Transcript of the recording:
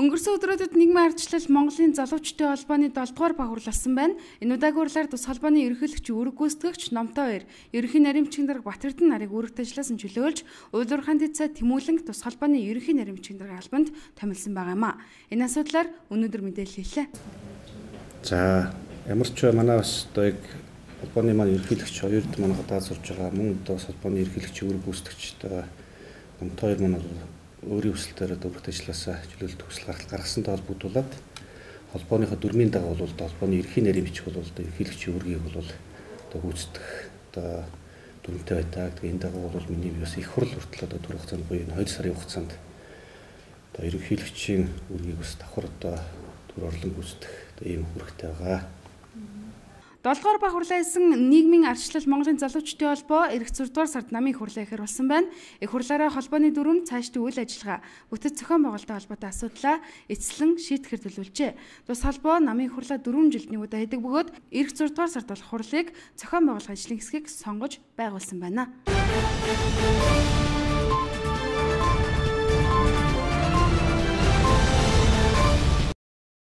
Өнгөрсөн өдрүүдэд нийгмийн ардчлал Монголын залуучдын холбооны 7 дугаар бахурал болсон байна. Энэ удаагийн хурлаар тус холбооны ерөнхийлөгч үүрэг гүйцэтгэгч Номтой 2, ерөнхий нарийн бичгийн дарга Батэрдэн нарыг үүрэгт ажилласан чөлөөлж, Уйлуурхайн дэд цай Тэмүүлэнг тус холбооны ерөнхий нарийн бичгийн дарга албанд томилсон байгаа юм а. Энэ асуудлаар өнөөдөр мэдээлэл хэллээ. За, ямар ч манай бас одоо яг холбооны маань ерөнхийлөгч хоёрд манайхад дааж сурж байгаа мөн одоо холбооны ерөнхийлөгч үүрэг гүйцэтгэгч Номтой 2 манай өөрийн хүсэлтээр дөрөвт ажилласаа чөлөөлөлт хүсэл гаргасантай холбогдуулаад холбооныхоо дүрмийн дагуу бол холбооны ерөнхий нарийн бичих бол ерөнхийлөгчийн үүргийг бол одоо гүйцэтгэх одоо дүрмтэй байдаг. Тэгээ энэ дагуу бол миний бас их хурл хүртэл одоо төр хугацаанд буюу 2 сарын хугацаанд одоо ерөнхийлөгчийн үүргийг бас давхар одоо төр орлон гүйцэтгэх одоо ийм үүрэгтэй байгаа. 7 дугаар бахурлаа хийсэн нийгмийн ардчлал Монголын залуучдын холбоо эх 6 дугаар сард намын хурлаа ихээр болсон байна. Их хурлаараа холбооны дүрм цаашдын үйл ажиллагаа, бүтэц зохион байгуулалттай холбоотой асуудлаа эцэслэн шийтгэхэр төлөвлөжээ. Тус холбоо намын хурлаа 4 жилдний удаа хийдэг бөгөөд эх 6 дугаар сард болох хурлыг зохион байгуулах ажлын хэсгийг сонгож байгуулсан байна.